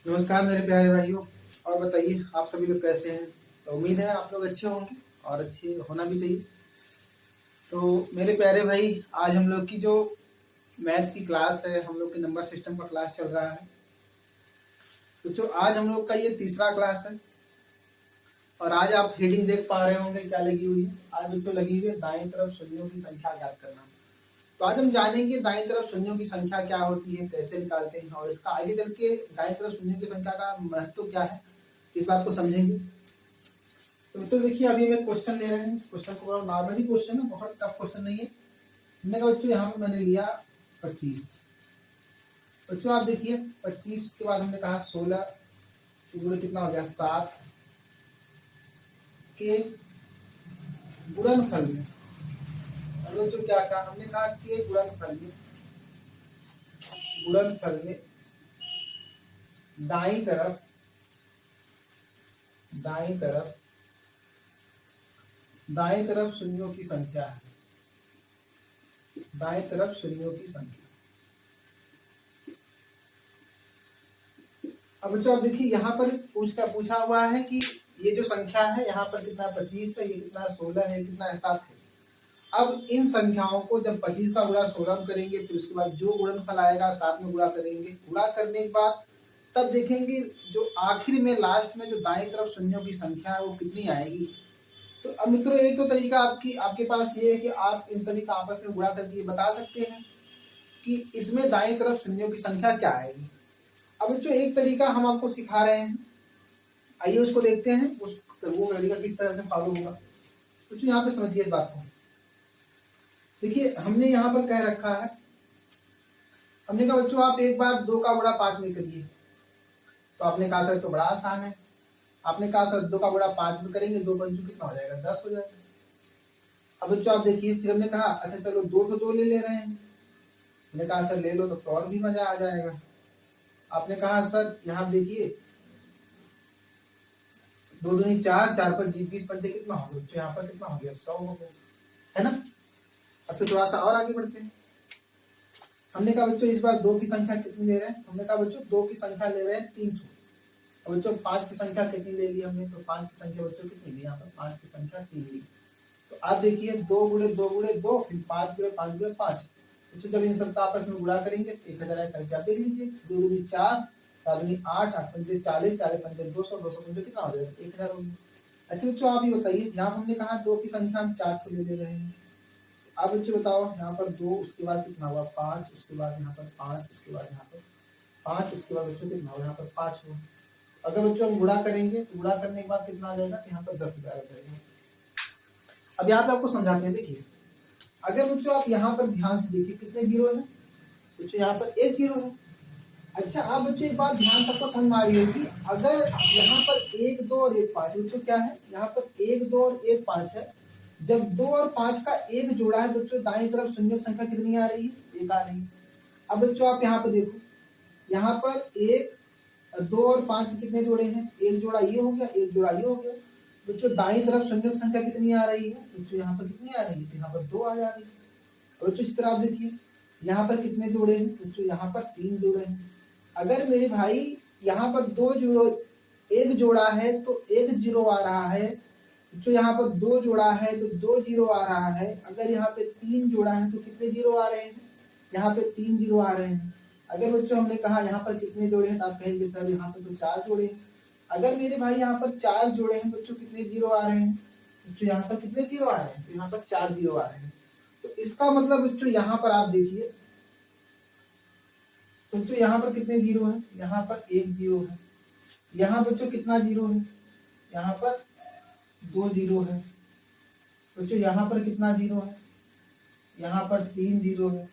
नमस्कार मेरे प्यारे भाइयों। और बताइए आप सभी लोग कैसे हैं। तो उम्मीद है आप लोग अच्छे होंगे और अच्छे होना भी चाहिए। तो मेरे प्यारे भाई, आज हम लोग की जो मैथ की क्लास है, हम लोग के नंबर सिस्टम का क्लास चल रहा है। तो जो आज हम लोग का ये तीसरा क्लास है और आज आप हेडिंग देख पा रहे होंगे क्या लगी हुई है। आज बच्चों लगी हुई है दाईं तरफ शून्यों की संख्या ज्ञात करना। तो आज हम जानेंगे दाईं तरफ शून्यों की संख्या क्या होती है, कैसे निकालते हैं और इसका आगे चल के दाईं तरफ शून्यों की संख्या का महत्व क्या है, इस बात को समझेंगे। तो मित्रों देखिए, अभी हम एक क्वेश्चन ले रहे हैं। इस क्वेश्चन को बड़ा नॉर्मली क्वेश्चन है, बहुत टफ क्वेश्चन नहीं है। हमने कहा बच्चों यहाँ पे मैंने लिया 25। बच्चों आप देखिए 25 उसके बाद हमने कहा 16 गुणे कितना हो गया 7 के गुणनफल में। बच्चों क्या कहा हमने, कहा के गुणनफल में दाईं तरफ शून्यों की संख्या है। दाईं तरफ शून्यों की संख्या। अब बच्चों आप देखिए यहाँ पर पूछा हुआ है कि ये जो संख्या है यहाँ पर कितना 25 है, ये कितना 16 है, कितना 7 है। अब इन संख्याओं को जब 25 का गुणा 16 करेंगे, फिर उसके बाद जो गुणनफल आएगा 7 में गुणा करेंगे। गुणा करने के बाद तब देखेंगे जो आखिर में लास्ट में जो दाईं तरफ शून्यों की संख्या है वो कितनी आएगी। तो अब मित्रों एक तो तरीका आपके पास ये है कि आप इन सभी का आपस में गुणा करके बता सकते हैं कि इसमें दाईं तरफ शून्यों की संख्या क्या आएगी। अब जो एक तरीका हम आपको सिखा रहे हैं, आइए उसको देखते हैं। वो तरीका किस तरह से फॉलो होगा। तो यहाँ पे समझिए इस बात को। देखिए हमने यहाँ पर कह रखा है, हमने कहा बच्चों आप एक बार 2 का गुणा 5 में करिए। तो आपने कहा सर तो बड़ा आसान है। आपने कहा सर 2 का गुणा 5 में करेंगे, 2 पंचों कितना हो जाएगा 10 हो जाएगा। अब बच्चों आप देखिए, फिर हमने कहा अच्छा चलो 2 तो 2 ले रहे हैं। हमने कहा सर ले लो तो और भी मजा आ जाएगा। आपने कहा सर यहाँ देखिए 2 दूनी 4, 4 पर 20 पंचे कितना हो गया बच्चों, यहाँ पर कितना हो गया 100 हो गया, है ना। अब तो थोड़ा सा और आगे बढ़ते हैं। हमने कहा बच्चों इस बार 2 की संख्या कितनी ले रहे हैं। हमने कहा बच्चों 2 की संख्या ले रहे हैं 3। अब बच्चों 5 की संख्या कितनी ले ली हमने, तो 5 की संख्या बच्चों कितनी ली, यहाँ पर 5 की संख्या 3 ली। तो आप देखिए 2 गुणे 2 गुणे 2, फिर 5 गुणे 5 गुणे 5। बच्चों जब इन सबका आपस में गुणा करेंगे तो 1000 करके आप देख लीजिए। 2 दूनी 4, 4 दूनी 8, 8 पंजे 40, 40 पंजे 200, 200 पंजे कितना हो जाएगा 1000 हो गया। अच्छा बच्चों आप ये बताइए, यहाँ हमने कहा 2 की संख्या हम 4 को ले रहे हैं। अब बच्चों बताओ यहाँ पर 2, उसके बाद कितना हुआ 5, उसके बाद यहाँ पर 5, उसके बाद यहाँ पर 5, उसके बाद बच्चों कितना हुआ यहाँ पर 5 हुआ। अगर बच्चों हम गुणा करेंगे तो गुणा करने के बाद कितना आ जाएगा, यहाँ पर 10,000 हो जाएगा। अब यहाँ पे आपको समझाते हैं। देखिए अगर बच्चों आप यहाँ पर ध्यान से देखिए कितने जीरो है बच्चों, यहाँ पर 1 जीरो है। अच्छा आप बच्चों एक बात ध्यान सबको समझ में आ रही होगी, अगर यहाँ पर 1 2 और 1 5 बच्चों क्या है, यहाँ पर 1 2 और 1 5 है। जब 2 और 5 का 1 जोड़ा है बच्चों दाईं तरफ शून्य संख्या कितनी आ रही है, 1 आ रही है। अब बच्चों आप यहाँ पे देखो, यहाँ पर 1 2 और 5 के कितने जोड़े हैं, 1 जोड़ा ये हो गया, 1 जोड़ा ये हो गया। बच्चों दाईं तरफ शून्य संख्या कितनी आ रही है बच्चों, यहाँ पर कितनी आ रही है, यहाँ पर 2 आ जा रही है। बच्चों इस तरह आप देखिए यहाँ पर कितने जोड़े हैं बच्चों, यहाँ पर 3 जोड़े हैं। अगर मेरे भाई यहाँ पर 2 जोड़ो 1 जोड़ा है तो 1 जीरो आ रहा है। तो यहाँ पर 2 जोड़ा है तो 2 जीरो आ रहा है। अगर यहाँ पे 3 जोड़ा है तो कितने जीरो आ रहे हैं, यहाँ पे 3 जीरो आ रहे हैं। अगर बच्चों हमने कहा यहाँ पर कितने जोड़े हैं तो आप कहेंगे सर यहाँ पर तो 4 जोड़े हैं। अगर मेरे भाई यहाँ पर 4 जोड़े हैं बच्चों कितने जीरो आ रहे हैं बच्चों, यहाँ पर कितने जीरो आ रहे हैं, तो यहाँ पर 4 जीरो आ रहे हैं। तो इसका मतलब बच्चों यहाँ पर आप देखिए बच्चों यहाँ पर कितने जीरो है, यहाँ पर 1 जीरो है। यहाँ बच्चों कितना जीरो है, यहाँ पर 2 जीरो है। बच्चों यहाँ पर कितना जीरो है, यहाँ पर 3 जीरो है।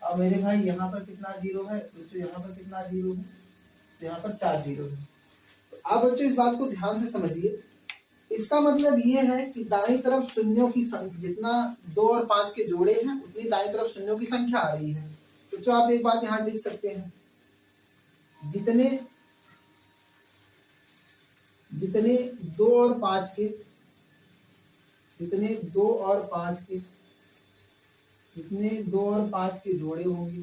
और मेरे भाई यहाँ पर कितना जीरो है बच्चों, यहाँ पर कितना जीरो है, तो यहाँ पर 4 जीरो है। तो आप बच्चों इस बात को ध्यान से समझिए। इसका मतलब ये है कि दाईं तरफ शून्यों की संख्या जितना 2 और 5 के जोड़े हैं उतनी दाईं तरफ शून्यों की संख्या आ रही है। तो जो आप एक बात यहाँ देख सकते हैं, जितने 2 और 5 के जितने 2 और 5 के जितने 2 और 5 के जोड़े होंगे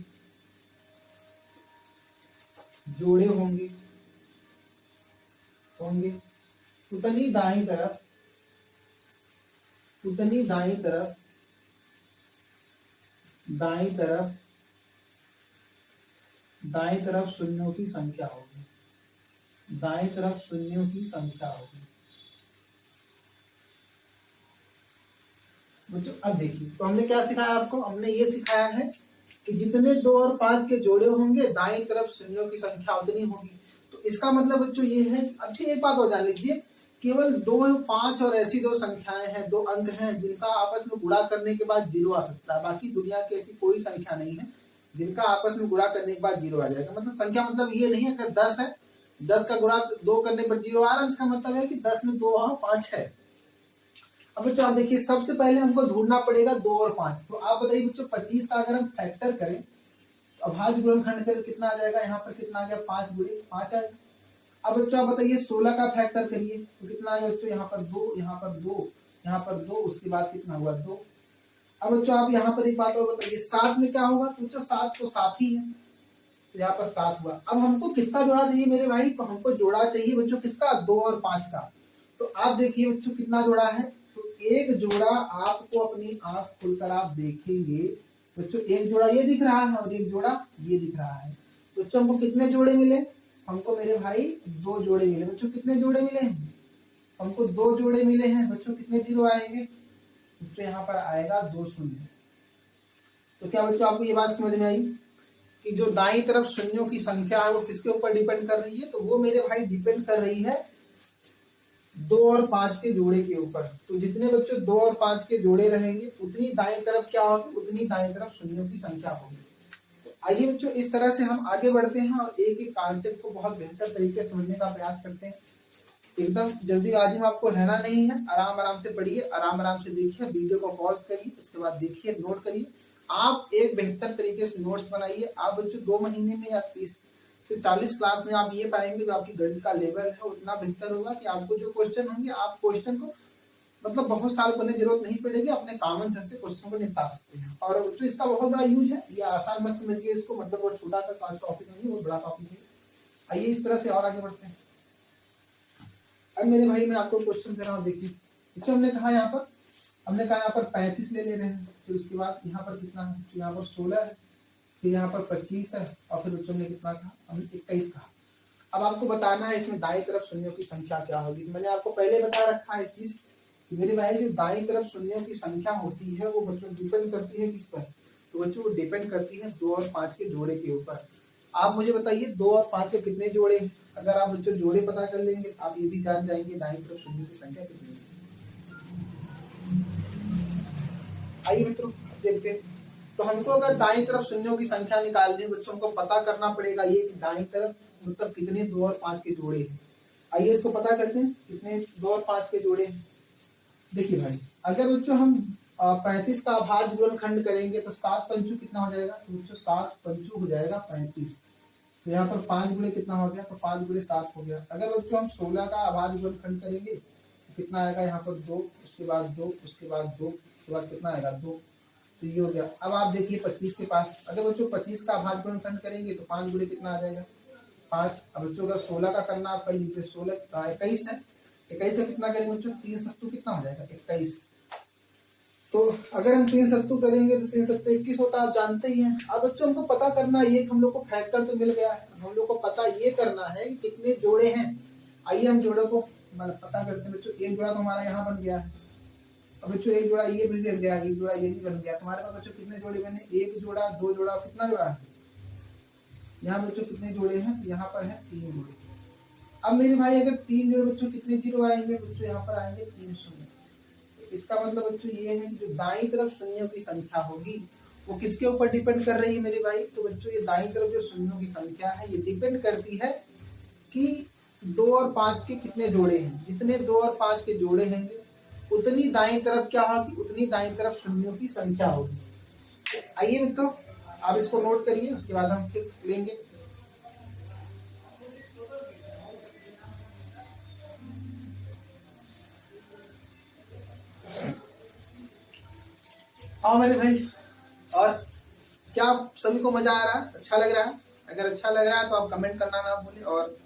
होंगे, उतनी दाईं तरफ दाईं तरफ शून्यों की संख्या होगी, दाईं तरफ शून्यों की संख्या होगी। बच्चों अब देखिए, तो हमने क्या सिखाया आपको, हमने ये सिखाया है कि जितने 2 और 5 के जोड़े होंगे दाईं तरफ शून्यों की संख्या उतनी होगी। तो इसका मतलब बच्चों ये है, अच्छी एक बात और जान लीजिए, केवल 2, 5 और ऐसी 2 संख्याएं हैं, 2 अंक हैं जिनका आपस में गुणा करने के बाद 0 आ सकता है। बाकी दुनिया की ऐसी कोई संख्या नहीं है जिनका आपस में गुणा करने के बाद 0 आ जाएगा। मतलब संख्या मतलब ये नहीं है, अगर 10 है, 10 का गुणा 2 करने पर 0 आ रहा है, इसका मतलब है कि 10 में 2 और 5 है। अब बच्चों आप देखिए, सबसे पहले हमको ढूंढना पड़ेगा 2 और 5। तो आप बताइए बच्चों, 25 का अगर हम फैक्टर करें तो अभाज्य गुणनखंड करें कितना आ जाएगा, यहाँ पर कितना आ गया, 5 गुणे 5 आएगा। अब बच्चों आप बताइए 16 का फैक्टर करिए तो कितना आएगा बच्चों, यहाँ पर 2, यहाँ पर 2, यहाँ पर 2, उसके बाद कितना हुआ 2। अब बच्चों आप यहाँ पर एक बात और बताइए, 7 में क्या होगा, तो बच्चों 7 तो 7 ही है, तो यहाँ पर 7 हुआ। अब हमको किसका जोड़ा चाहिए मेरे भाई, तो हमको जोड़ा चाहिए बच्चों किसका, 2 और 5 का। तो आप देखिए बच्चों कितना जोड़ा है, तो एक जोड़ा आपको अपनी आंख खोलकर आप देखेंगे बच्चों, एक जोड़ा ये दिख रहा है और एक जोड़ा ये दिख रहा है। बच्चों हमको कितने जोड़े मिले, हमको मेरे भाई 2 जोड़े मिले। बच्चों कितने जोड़े मिले हैं, हमको 2 जोड़े मिले हैं। बच्चों कितने 0 आएंगे, बच्चों यहाँ पर आएगा 2 शून्य। तो क्या बच्चों आपको ये बात समझ में आई कि जो दाईं तरफ शून्यों की संख्या है वो किसके ऊपर डिपेंड कर रही है, तो वो मेरे भाई डिपेंड कर रही है 2 और 5 के जोड़े के ऊपर। तो जितने बच्चों 2 और 5 के जोड़े रहेंगे उतनी दाईं तरफ क्या होगी, उतनी दाईं तरफ शून्यों की संख्या होगी। तो आइए बच्चों इस तरह से हम आगे बढ़ते हैं और एक एक कॉन्सेप्ट को बहुत बेहतर तरीके से समझने का प्रयास करते हैं। एकदम जल्दीबाजी में आपको रहना नहीं है, आराम आराम से पढ़िए, आराम आराम से देखिए, वीडियो को पॉज करिए, उसके बाद देखिए, नोट करिए। आप एक बेहतर तरीके से नोट्स बनाइए। आप बच्चों 2 महीने में या 30 से 40 क्लास में आप ये पाएंगे जो आपकी गणित का लेवल है उतना बेहतर होगा कि आपको जो क्वेश्चन होंगे आप क्वेश्चन को मतलब बहुत साल पढ़ने की जरूरत नहीं पड़ेगी, अपने कॉमन सेंस से क्वेश्चन को निपटा सकते हैं। और बच्चों इसका बहुत बड़ा यूज है, ये आसान मत समझिए इसको, मतलब वो छोटा सा टॉपिक नहीं है, वो बड़ा टॉपिक है। आइए इस तरह से और आगे बढ़ते हैं। अब मेरे भाई मैं आपको क्वेश्चन दे रहा हूँ, देखिए बच्चों हमने कहा यहाँ पर 35 ले रहे हैं, फिर उसके बाद यहाँ पर कितना है, तो यहाँ पर 16 है, फिर यहाँ पर 25 है, और फिर बच्चों ने कितना कहा, हमने 21 कहा। अब आपको बताना है इसमें दाईं तरफ शून्यों की संख्या क्या होगी। मैंने आपको पहले बता रखा है चीज कि मेरे भाई जो दाईं तरफ शून्यों की संख्या होती है वो बच्चों डिपेंड करती है किस पर, तो बच्चों वो डिपेंड करती है 2 और 5 के जोड़े के ऊपर। आप मुझे बताइए 2 और 5 के कितने जोड़े हैं। अगर आप बच्चों जोड़े पता कर लेंगे आप ये भी जान जाएंगे दाईं तरफ शून्यों की संख्या कितनी है। आइए मित्रों देखते हैं। तो हमको अगर दाईं तरफ शून्यों की संख्या निकालनी है बच्चों, को पता करना पड़ेगा ये कि दाईं तरफ मतलब कितने 2 और 5 के जोड़े हैं। आइए इसको पता करते हैं कितने 2 और 5 के जोड़े हैं। देखिए भाई, अगर बच्चों हम 35 का अभाज्य गुणनखंड करेंगे तो 7 पंचू कितना हो जाएगा, तो बच्चों 7 पंचू हो जाएगा 35। तो यहाँ पर 5 गुणे कितना हो गया, तो 5 गुणे 7 हो गया। अगर बच्चों हम 16 का अभाज्य गुणनखंड करेंगे तो कितना आएगा, यहाँ पर 2, उसके बाद 2, उसके बाद 2, उसके बाद कितना आएगा 2, तो ये हो गया। अब आप देखिए 25 के पास, अगर बच्चों 25 का अभाज्य गुणनखंड करेंगे तो 5 गुणे कितना आ जाएगा 5। अब बच्चों अगर 16 का करना आप कर लीजिए, 16 21 है, 21 का कितना करेंगे बच्चों, 3 सत्तू कितना हो जाएगा 21। तो अगर हम 3 सत्तू करेंगे तो 3 सत्तू 21 होता है, आप जानते ही हैं। अब बच्चों हमको पता करना ये, हम लोग को फैक्टर तो मिल गया है, हम लोग को पता ये करना है कि कितने जोड़े हैं। आइए हम जोड़ों को पता करते हैं बच्चों। एक जोड़ा तो हमारा यहाँ बन गया है, अब बच्चों एक जोड़ा ये भी बन गया, एक जोड़ा ये भी बन गया। तुम्हारे पास बच्चों कितने जोड़े बने, 1 जोड़ा 2 जोड़ा, कितना जोड़ा है यहाँ बच्चों, कितने जोड़े हैं, यहाँ पर है 3 जोड़े। अब मेरे भाई अगर 3 जोड़े बच्चों कितने 0 आएंगे बच्चों, यहाँ पर आएंगे 3 शून्य। तो इसका मतलब बच्चों ये है कि जो दाईं तरफ शून्यों की संख्या होगी वो किसके ऊपर डिपेंड कर रही है मेरे भाई, तो बच्चों ये दाईं तरफ जो शून्यों की संख्या है ये डिपेंड करती है कि 2 और 5 के कितने जोड़े हैं। जितने 2 और 5 के जोड़े होंगे उतनी दाईं तरफ क्या होगी, उतनी दाईं तरफ शून्यों की संख्या होगी। तो आइए मित्रों आप इसको नोट करिए, उसके बाद हम फिर लेंगे। हाँ मेरे भाई, और क्या सभी को मजा आ रहा है, अच्छा लग रहा है? अगर अच्छा लग रहा है तो आप कमेंट करना ना भूलें, और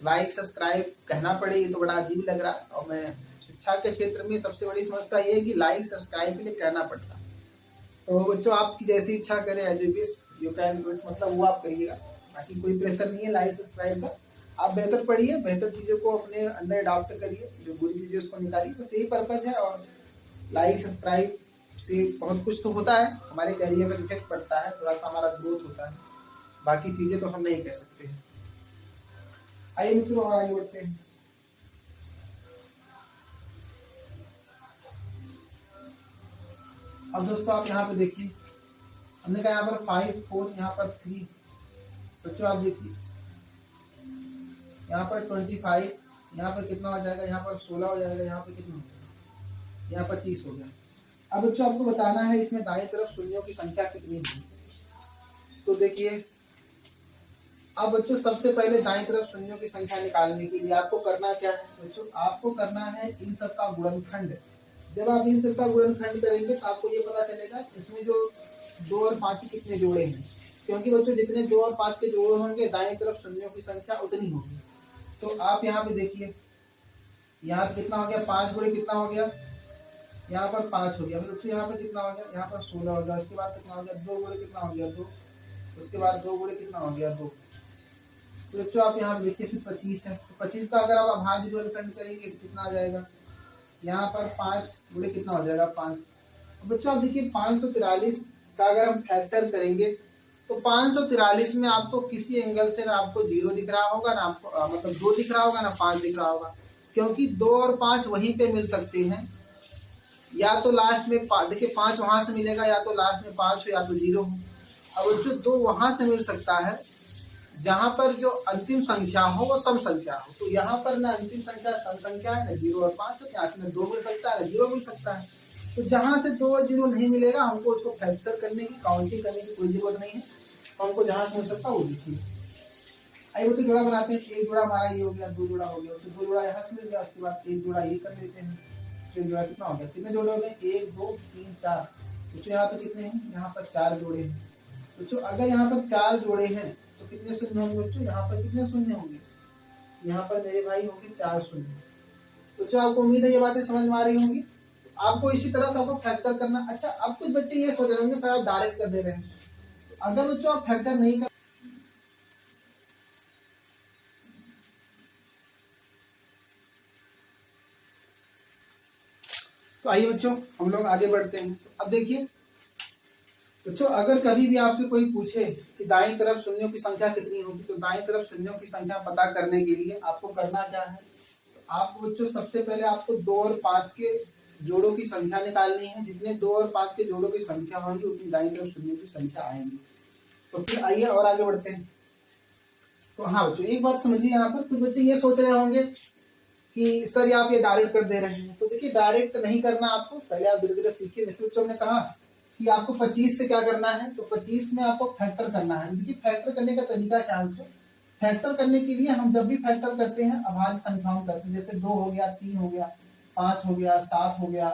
लाइक सब्सक्राइब कहना पड़े ये तो बड़ा अजीब लग रहा है। और मैं शिक्षा के क्षेत्र में सबसे बड़ी समस्या ये है कि लाइक सब्सक्राइब के लिए कहना पड़ता है। तो बच्चों आपकी जैसी इच्छा करें as you wish you can do it, मतलब वो आप करिएगा, बाकी कोई प्रेशर नहीं है लाइक सब्सक्राइब का। आप बेहतर पढ़िए, बेहतर चीज़ों को अपने अंदर अडॉप्ट करिए, जो बुरी चीज़ें उसको निकालिए, बस यही पर्पज है। और लाइक सब्सक्राइब से बहुत कुछ तो होता है, हमारे करियर में इफेक्ट पड़ता है, थोड़ा सा हमारा ग्रोथ होता है, बाकी चीज़ें तो हम नहीं कह सकते हैं। आइए मित्रों और आगे बढ़ते हैं। अब दोस्तों आप यहाँ पे देखिए, हमने कहा यहाँ पर 5 4 यहाँ पर 3, बच्चों आप देखिए यहाँ पर 25, यहाँ पर कितना हो जाएगा, यहाँ पर 16 हो जाएगा, यहाँ पर कितना हो जाएगा, यहाँ 25 हो गया। अब बच्चों आपको बताना है इसमें दाएं तरफ शून्यों की संख्या कितनी है। तो देखिए अब बच्चों सबसे पहले दाएं तरफ शून्यों की संख्या निकालने के लिए आपको करना क्या है बच्चों, आपको करना है इन सब का गुणनखंड। जब आप इन सब का गुणनखंड करेंगे तो आपको ये पता चलेगा इसमें जो 2 और 5 के कितने जोड़े हैं, क्योंकि बच्चों जितने 2 और 5 के जोड़े होंगे दाएं तरफ शून्यों की संख्या उतनी होगी। तो आप यहाँ पे देखिए, यहाँ पे कितना हो गया, 5 गुणे कितना हो गया, यहाँ पर 5 हो गया, बच्चों यहाँ पे कितना हो गया, यहाँ पर 16 हो गया। उसके बाद कितना हो गया, 2 गुणे कितना हो गया, 2, उसके बाद 2 गुणे कितना हो गया, 2। तो बच्चों आप यहाँ पे देखिए फिर 25 है, तो 25 का अगर आप अभाज्य गुणनखंड करेंगे तो कितना आ जाएगा, यहाँ पर 5 गुणे कितना हो जाएगा, 5। तो बच्चों आप देखिए 543 का अगर हम फैक्टर करेंगे तो 543 में आपको किसी एंगल से ना आपको 0 दिख रहा होगा, ना आपको मतलब 2 दिख रहा होगा, ना 5 दिख रहा होगा, क्योंकि 2 और 5 वहीं पे मिल सकते हैं। या तो लास्ट में देखिए 5 वहां से मिलेगा, या तो लास्ट में 5 हो या तो 0 हो। अब जो 2 वहां से मिल सकता है जहां पर जो अंतिम संख्या हो वो सम संख्या हो। तो यहाँ पर ना अंतिम संख्या सम संख्या है, ना 0 और 5 है, यहाँ से 2 मिल सकता है, ना 0 मिल सकता है। तो जहां से 2 और 0 नहीं मिलेगा हमको उसको फैक्टर करने की, काउंटिंग करने की कोई जरूरत नहीं है, तो हमको जहां से मिल सकता है वो लिखिए। आइए तो जोड़ा बनाते हैं। एक जोड़ा हमारा ये हो गया, 2 जोड़ा हो गया, तो 2 जोड़ा यहाँ से मिल गया, उसके बाद 1 जोड़ा ये कर लेते हैं। तो 1 जोड़ा कितना हो गया, कितने जोड़े हो गए, 1 2 3 4। तो यहाँ पर कितने हैं, यहाँ पर 4 जोड़े हैं। तो अगर यहाँ पर 4 जोड़े हैं तो कितने शून्य होंगे बच्चों, यहाँ पर कितने शून्य होंगे, यहाँ पर मेरे भाई होंगे 4 शून्य। तो जो आपको उम्मीद है ये बातें समझ में आ रही होंगी। आपको इसी तरह से आपको फैक्टर करना। अच्छा अब कुछ बच्चे ये सोच रहे होंगे सर आप डायरेक्ट कर दे रहे हैं, अगर बच्चों आप फैक्टर नहीं कर, तो आइए बच्चों हम लोग आगे बढ़ते हैं। अब देखिए बच्चों अगर कभी भी आपसे कोई पूछे कि दाईं तरफ शून्यों की संख्या कितनी होगी, तो दाईं तरफ शून्यों की संख्या पता करने के लिए आपको करना क्या है, आपको बच्चों सबसे पहले आपको 2 और 5 के जोड़ों की संख्या निकालनी है। जितने 2 और 5 के जोड़ों की संख्या होंगी उतनी दाईं तरफ शून्यों की संख्या आएंगी। तो फिर आइए और आगे बढ़ते हैं। तो हाँ बच्चों एक बात समझिए, यहाँ पर कुछ बच्चे ये सोच रहे होंगे कि सर आप ये डायरेक्ट कर दे रहे हैं। तो देखिए डायरेक्ट नहीं करना, आपको पहले आप धीरे धीरे सीखिए। जैसे बच्चों ने कहा कि आपको 25 से क्या करना है, तो 25 में आपको फैक्टर करना है। देखिए फैक्टर करने का तरीका क्या है बच्चों, फैक्टर करने के लिए हम जब भी फैक्टर करते हैं अभाज्य संख्याओं करते हैं, जैसे 2 हो गया, 3 हो गया, 5 हो गया, 7 हो गया,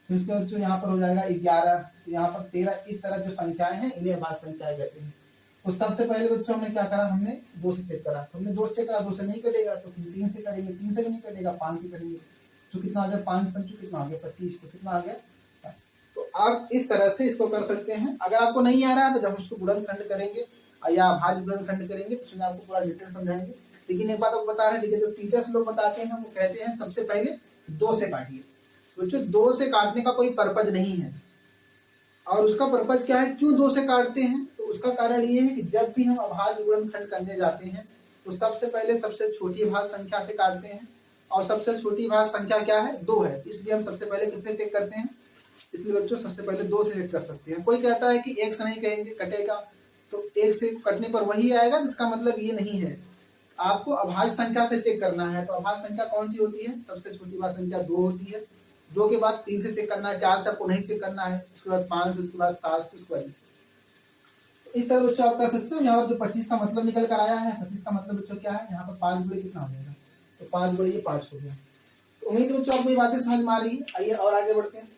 फिर उसके बाद जो यहाँ पर हो जाएगा 11, यहाँ पर 13, इस तरह जो संख्याएं हैं इन्हें अभाज्य संख्याएं कहते हैं। तो सबसे पहले बच्चों हमने क्या करा, हमने 2 से चेक करा, हमने 2 से चेक करा, 2 से नहीं कटेगा तो 3 से करेंगे, 3 से भी नहीं कटेगा 5 से करेंगे, तो कितना आ गया 5 पंचू कितना आ गया 25, तो कितना आ गया 5। तो आप इस तरह से इसको कर सकते हैं। अगर आपको नहीं आ रहा है तो जब उसको गुणनखंड करेंगे या अभाज्य गुणनखंड करेंगे तो उसमें आपको पूरा डिटेल समझाएंगे। लेकिन एक बात आपको बता रहे हैं, देखिए जो टीचर्स लोग बताते हैं वो कहते हैं सबसे पहले 2 से काटिए। तो जो 2 से काटने का कोई पर्पज नहीं है, और उसका पर्पज क्या है, क्यों 2 से काटते हैं, तो उसका कारण ये है कि जब भी हम अभाज्य गुणनखंड करने जाते हैं तो सबसे पहले सबसे छोटी अभाज्य संख्या से काटते हैं, और सबसे छोटी अभाज्य संख्या क्या है, 2 है। इसलिए हम सबसे पहले किससे चेक करते हैं, इसलिए बच्चों सबसे पहले 2 से चेक कर सकते हैं। कोई कहता है कि 1 से नहीं कहेंगे कटेगा, तो 1 से कटने पर वही आएगा, जिसका मतलब ये नहीं है। आपको अभाज्य संख्या से चेक करना है। तो अभाज्य संख्या कौन सी होती है, सबसे छोटी अभाज्य संख्या 2 होती है। 2 के बाद 3 से चेक करना है, 4 से आपको नहीं चेक करना है, उसके बाद 5 से, उसके बाद 7 से, उसके बाद 20। तो इस तरह बच्चों आप कर सकते हो। यहाँ पर जो 25 का मतलब निकल कर आया है, 25 का मतलब बच्चों क्या है, यहाँ पर 5 गुणे कितना हो जाएगा, तो 5 गुणे ये 5 हो गया। तो उम्मीद है बच्चों आपको ये बातें समझ में आ रही है। आइए और आगे बढ़ते हैं।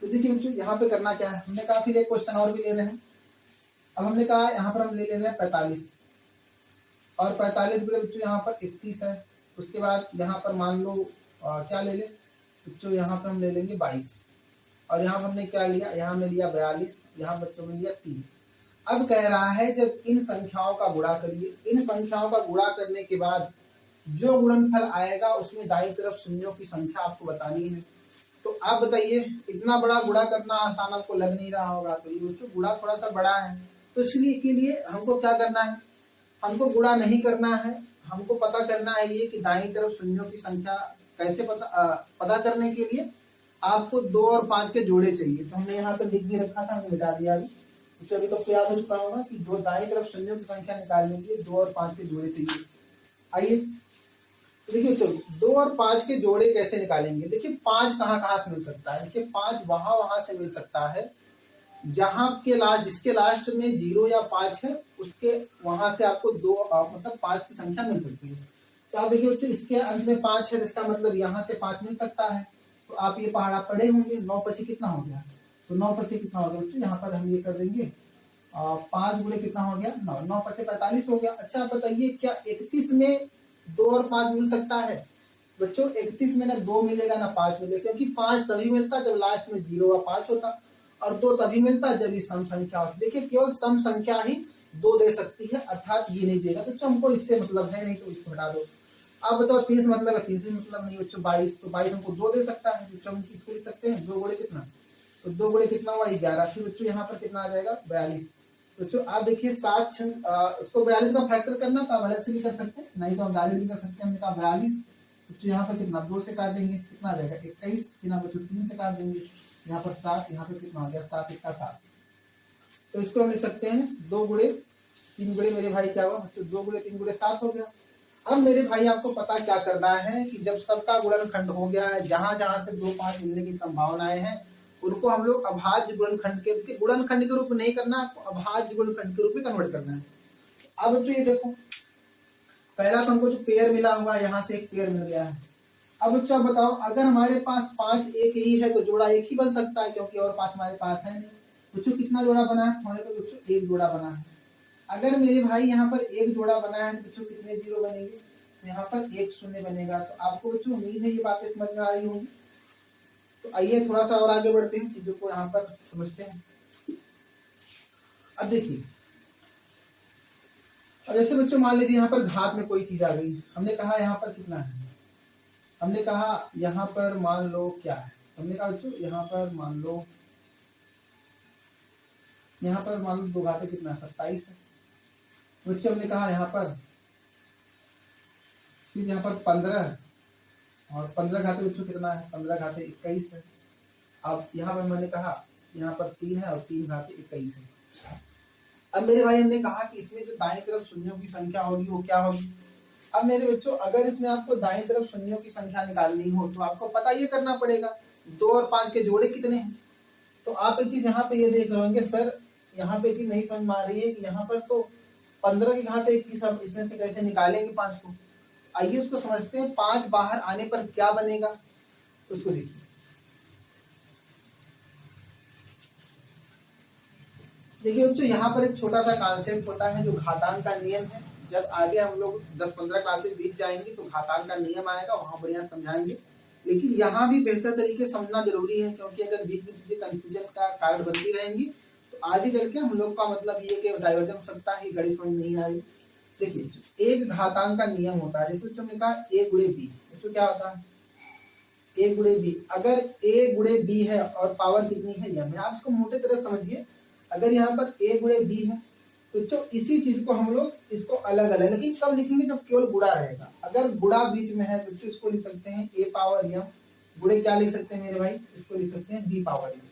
तो देखिए बच्चों यहाँ पे करना क्या है, हमने कहा फिर एक क्वेश्चन और भी ले रहे हैं। अब हमने कहा यहाँ पर हम ले रहे हैं 45। और 45 गुणे बच्चों यहाँ पर 31 है। उसके बाद यहाँ पर मान लो क्या ले ले बच्चों, यहाँ पर हम ले लेंगे 22, और यहाँ पर हमने क्या लिया, यहाँ हमने लिया 42, यहाँ बच्चों में लिया 3। अब कह रहा है जब इन संख्याओं का गुणा करिए, इन संख्याओं का गुणा करने के बाद जो गुणनफल आएगा उसमें दाईं तरफ शून्यों की संख्या आपको बतानी है। तो आप बताइए, इतना बड़ा गुणा करना आसान आपको लग नहीं रहा होगा, तो ये बच्चों गुणा थोड़ा सा बड़ा है, तो इसलिए के लिए हमको क्या करना है, हमको गुणा नहीं करना है, हमको पता करना है ये कि दाईं तरफ शून्यों की संख्या कैसे पता करने के लिए आपको 2 और 5 के जोड़े चाहिए। तो हमने यहाँ पर लिख भी रखा था, हमने मिटा दिया अभी, तो अभी तो याद हो चुका होगा कि जो दाईं तरफ शून्यों की संख्या निकालने के लिए 2 और 5 के जोड़े चाहिए। आइए तो देखिए चलो 2 और 5 के जोड़े कैसे निकालेंगे। देखिए 5 कहाँ से मिल सकता है, देखिए 5 वहां से मिल सकता है जहां के जिसके लास्ट में 0 या 5 है, उसके वहां से आपको 2 मतलब 5 की संख्या मिल सकती है। तो आप देखिए बच्चों इसके अंत में 5 है, इसका मतलब यहाँ से 5 मिल सकता है। तो आप ये पहाड़ा पढ़े होंगे, 9 पचे कितना हो गया, तो 9 पचे कितना हो गया बच्चों, यहाँ पर हम ये कर देंगे 5 गुणे कितना हो गया 9, 9 पचे 45 हो गया। अच्छा आप बताइए क्या 31 में 2 और 5 मिल सकता है बच्चों? 31 में ना 2 मिलेगा ना 5 मिलेगा, क्योंकि 5 तभी मिलता जब लास्ट में 0 या 5 होता, और 2 तभी मिलता जब ये सम संख्या होती। देखिए केवल सम संख्या ही 2 दे सकती है, अर्थात ये नहीं देगा, तो हमको इससे मतलब है नहीं, तो इसको हटा दो। आप बताओ 30 मतलब है, 30 मतलब नहीं बच्चों 22, तो 22 हमको 2 दे सकता है, बच्चों हम इसको लिख सकते हैं 2 गुणे कितना, तो 2 गुणे कितना हुआ 11, फिर बच्चों यहाँ पर कितना आ जाएगा 42। बच्चों आप देखिए 7 उसको 42 का फैक्टर करना था, अलग से भी कर सकते हैं, नहीं तो हम डायरेक्ट भी कर सकते हैं। हमने कहा 42, बच्चों यहाँ पर कितना 2 से काट देंगे, कितना आ जाएगा 21, कितना बच्चों 3 से काट देंगे, यहाँ पर 7, यहाँ पर कितना हो गया 7 1 का 7। तो इसको हम लिख सकते हैं 2 गुणे 3 गुणे मेरे भाई क्या हुआ बच्चों, 2 गुणे 3 गुणे 7 हो गया। अब मेरे भाई आपको पता क्या करना है कि जब सबका गुणनखंड हो गया है, जहां जहां से 2 5 मिलने की संभावनाएं हैं, उनको हम लोग अभाज्य गुणनखंड के रूप में नहीं करना, आपको अभाज्य गुणनखंड के रूप में कन्वर्ट करना है। अब बच्चों ये देखो, पहला तो हमको जो पेयर मिला हुआ है, यहाँ से एक पेयर मिल गया है। अब बच्चों आप बताओ, अगर हमारे पास 5 एक ही है तो जोड़ा एक ही बन सकता है, क्योंकि और 5 हमारे पास है नहीं। बच्चों कितना जोड़ा बना है हमारे पास बच्चों, एक जोड़ा बना है। अगर मेरे भाई यहाँ पर एक जोड़ा बना है तो बच्चों कितने जीरो बनेंगे, तो यहाँ पर 1 शून्य बनेगा। तो आपको बच्चों उम्मीद है ये बातें समझ में आ रही होंगी। तो आइए थोड़ा सा और आगे बढ़ते हैं, चीजों को यहाँ पर समझते हैं। अब देखिए, अब जैसे बच्चों मान लीजिए यहाँ पर घात में कोई चीज आ गई, हमने कहा यहाँ पर कितना है, हमने कहा यहाँ पर मान लो क्या है, हमने कहा बच्चों यहाँ पर मान लो 2 घाते कितना 27 है। बच्चों हमने कहा यहाँ पर, फिर यहाँ पर 15, और 15 घाते बच्चों कितना है, 15 घाते 21 है। अब यहाँ पर मैंने कहा यहाँ पर 3 है और 3 घाते 21 है। अब मेरे भाई हमने कहा कि इसमें जो दाईं तरफ शून्यों की संख्या होगी वो क्या होगी। अब मेरे बच्चों अगर इसमें आपको दाईं तरफ शून्यों की संख्या निकालनी हो तो आपको पता ये करना पड़ेगा 2 और 5 के जोड़े कितने हैं। तो आप एक चीज यहाँ पे ये देख रहे होंगे, सर यहाँ पे चीज नहीं समझ में आ रही है कि यहाँ पर तो 15 की घात 1 की सब, इसमें से कैसे निकालेंगे 5 को। आइए उसको समझते हैं, 5 बाहर आने पर क्या बनेगा उसको देखिए। देखिए बच्चों यहाँ पर एक छोटा सा कॉन्सेप्ट होता है जो घातांक का नियम है। जब आगे हम लोग 10-15 क्लासेस बीत जाएंगे तो घातांक का नियम आएगा, वहां बढ़िया समझाएंगे। लेकिन यहाँ भी बेहतर तरीके से समझना जरूरी है, क्योंकि अगर बीच में चीजें कंफ्यूजन का कारण बनती रहेंगी तो आगे चल के हम लोग का मतलब ये कि डाइवर्जन हो सकता है, गणित समझ नहीं आएगी। देखिए एक घातांक का नियम होता है, जैसे हमने कहा a गुणे b, तो क्या होता है a गुणे b। अगर a गुणे b है और पावर कितनी है m है, आप इसको मोटे तरह समझिए। अगर यहाँ पर a गुणे b है तो इसी चीज को हम लोग इसको अलग अलग, लेकिन कब लिखेंगे जब केवल गुणा रहेगा। अगर गुणा बीच में है तो इसको लिख सकते हैं a पावर m, गुणे क्या लिख सकते हैं मेरे भाई, इसको लिख सकते हैं b पावर m।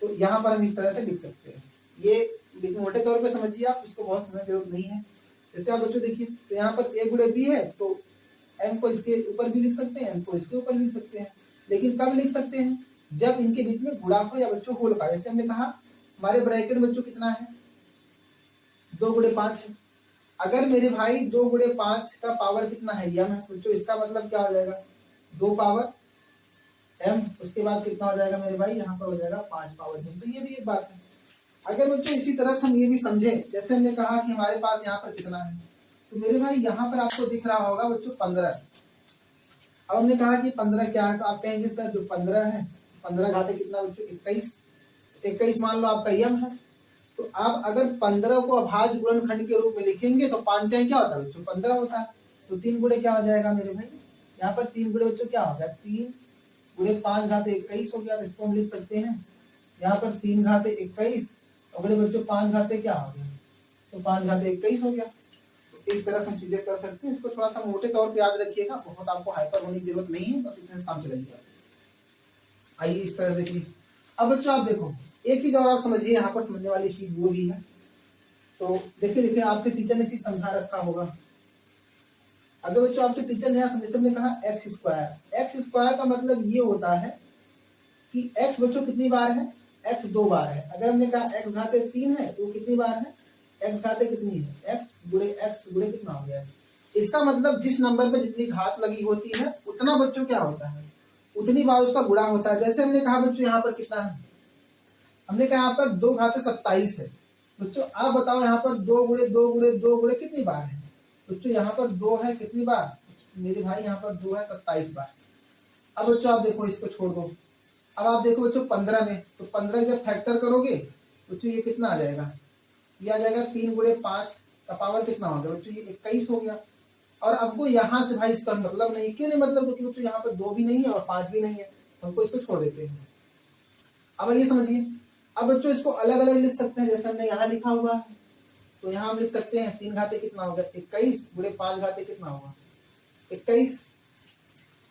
तो यहाँ पर हम इस तरह से लिख सकते हैं, ये मोटे तौर पे समझिए आप, इसको बहुत समझने की जरूरत नहीं है। जैसे आप बच्चों देखिए, तो यहाँ पर a गुणे b है तो m को इसके ऊपर भी लिख सकते हैं, m को इसके ऊपर लिख सकते हैं। लेकिन कब लिख सकते हैं, जब इनके बीच में गुणा हो या बच्चों होल का। जैसे हमने कहा हमारे ब्रैकेट बच्चों कितना है 2 गुणे 5 है। अगर मेरे भाई 2 गुणे 5 का पावर कितना है m है, बच्चों इसका मतलब क्या हो जाएगा 2 पावर m, उसके बाद कितना हो जाएगा मेरे भाई, यहाँ पर हो जाएगा 5 पावर m। तो ये भी एक बात है। अगर बच्चों इसी तरह से हम ये भी समझे, जैसे हमने कहा कि हमारे पास यहाँ पर कितना है, तो मेरे भाई यहाँ पर आपको दिख रहा होगा बच्चों 15। अब हमने कहा कि 15 क्या है, तो आप कहेंगे सर जो 15 है 15 घाते कितना बच्चों 21। 21 मान लो आपका यम है। तो आप अगर 15 को अभाज्य गुणनखंड के रूप में लिखेंगे तो पांचते क्या होता है बच्चों 15 होता है। तो 3 गुणे क्या हो जाएगा मेरे भाई, यहाँ पर 3 गुणे बच्चों क्या हो गया 3 गुणे 5 घाते 21 हो गया। तो इसको हम लिख सकते हैं यहाँ पर 3 घाते 21 अगले बच्चों 5 घाते क्या हो गया, तो 5 घाते 21 हो गया। तो इस तरह से हम चीजें कर सकते हैं। इसको थोड़ा सा मोटे तौर पे याद रखिएगा, बहुत आपको हाइपर होने की जरूरत नहीं है, बस इतने से काम चलेगा। आइए इस तरह देखिए। अब बच्चों आप देखो एक चीज और आप समझिए, यहाँ पर समझने वाली चीज वो भी है। तो देखिए आपके टीचर ने चीज समझा रखा होगा। अगर बच्चों आपसे टीचर ने जैसे हमने कहा एक्स स्क्वायर का मतलब ये होता है कि एक्स बच्चों कितनी बार है, एक्स 2 बार है। अगर हमने कहा एक्स घाते 3 है तो कितनी बार है, एक्स घाते कितनी है, एक्स गुणे कितना हो गया। इसका मतलब जिस नंबर पे जितनी घात लगी होती है उतना बच्चों क्या होता है, उतनी बार उसका गुणा होता है। जैसे हमने कहा बच्चों यहाँ पर कितना है, हमने कहा यहाँ पर 2 घाते 27 है। बच्चों आप बताओ यहाँ पर 2 गुणे 2 गुणे 2 गुणे कितनी बार है बच्चों, यहाँ पर 2 है कितनी बार मेरे भाई, यहाँ पर 2 है 27 बार। अब बच्चों आप देखो इसको छोड़ दो। अब आप देखो बच्चों 15 में, तो 15 जब फैक्टर करोगे बच्चों ये कितना आ जाएगा, ये आ जाएगा 3 गुणे 5 का पावर कितना हो गया बच्चों, ये 21 हो गया। और आपको यहाँ से भाई इसका मतलब नहीं, क्यों नहीं मतलब, क्योंकि बच्चों यहाँ पर 2 भी नहीं है और 5 भी नहीं है, हमको इसको छोड़ देते हैं। अब ये समझिए। अब बच्चों इसको अलग अलग लिख सकते हैं, जैसे हमने यहाँ लिखा हुआ है। तो यहाँ हम लिख सकते हैं 3 घाते कितना होगा 21 गुणे 5 घाते कितना होगा 21।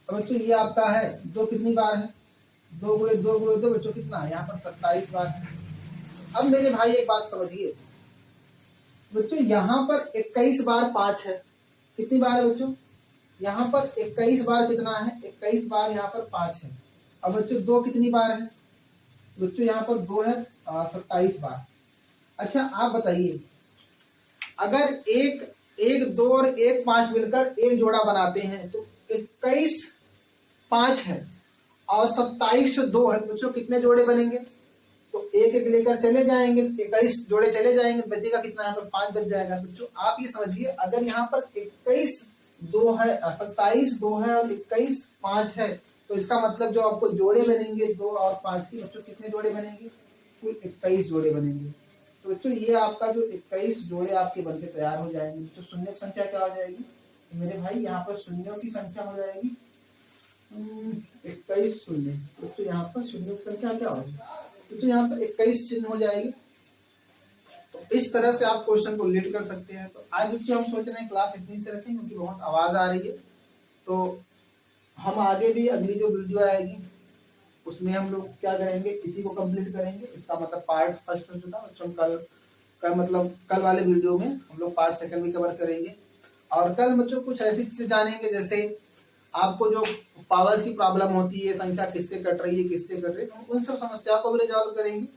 अब बच्चों ये आपका है 2 कितनी बार है, 2 गुणे 2 गुणे 2 बच्चों कितना है, यहाँ पर 27 बार है। अब मेरे भाई एक बात समझिए बच्चों, यहाँ पर 21 बार 5 है, कितनी बार है बच्चों, यहाँ पर 21 बार कितना है, 21 बार यहाँ पर 5 है। अब बच्चों 2 कितनी बार है बच्चों, यहाँ पर 2 है 27 बार। अच्छा आप बताइए, अगर एक 2 और एक 5 मिलकर एक जोड़ा बनाते हैं तो 21 5 है और 27 2 है बच्चों, कितने जोड़े बनेंगे, तो एक एक लेकर चले जाएंगे, 21 जोड़े चले जाएंगे, बचेगा कितना, यहाँ पर 5 बच जाएगा। बच्चों आप ये समझिए, अगर यहाँ पर 21 2 है 27 2 है और 21 5 है, तो इसका मतलब जो आपको जोड़े बनेंगे 2 और 5 की बच्चों कितने जोड़े बनेंगे, कुल 21 जोड़े बनेंगे। तो बच्चों ये आपका जो 21 जोड़े आपके बनके तैयार हो जाएंगे। तो शून्य की संख्या क्या हो जाएगी, तो मेरे भाई यहाँ पर शून्यों की संख्या हो जाएगी 21 शून्य। बच्चों यहाँ पर शून्यों की संख्या क्या होगी, तो यहाँ पर 21 चिन्ह हो जाएगी। तो इस तरह से आप क्वेश्चन को लीड कर सकते हैं। तो आज बच्चों हम सोच रहे हैं क्लास इतनी से रखें, क्योंकि बहुत आवाज आ रही है। तो हम आगे भी अगली जो वीडियो आएगी उसमें हम लोग क्या करेंगे, इसी को कंप्लीट करेंगे। इसका मतलब पार्ट फर्स्ट हो चुका बच्चों, कल वाले वीडियो में हम लोग पार्ट सेकंड भी कवर करेंगे। और कल बच्चों कुछ ऐसी चीजें जानेंगे, जैसे आपको जो पावर्स की प्रॉब्लम होती है, संख्या किससे कट रही है किससे कट रही है, उन सब समस्या को भी रिजॉल्व करेंगे।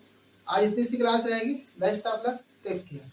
आज इतनी सी क्लास रहेगी। Best of luck, take care.